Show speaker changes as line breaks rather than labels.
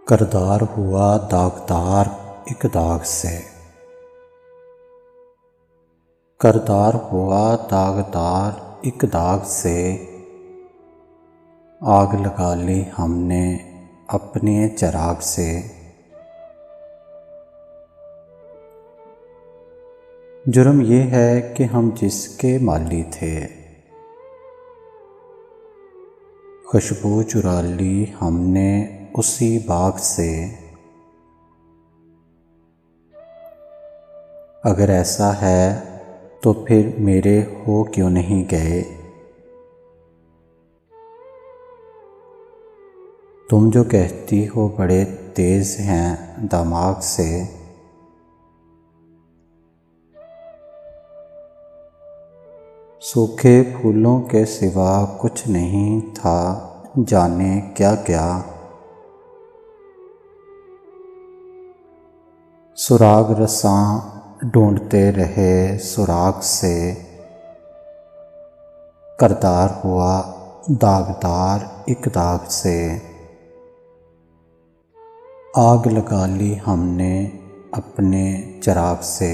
करदार हुआ दागदार एक दाग से। करदार हुआ दागदार एक दाग से, आग लगा ली हमने अपने चिराग से। जुर्म ये है कि हम जिसके माली थे, खुशबू चुरा ली हमने उसी बाग से। अगर ऐसा है तो फिर मेरे हो क्यों नहीं गए। तुम जो कहती हो बड़े तेज हैं दिमाग से, सूखे फूलों के सिवा कुछ नहीं था जाने क्या क्या। सुराग रसां ढूंढते रहे सुराग से, करदार हुआ दागदार एक दाग से। आग लगा ली हमने अपने चिराग से।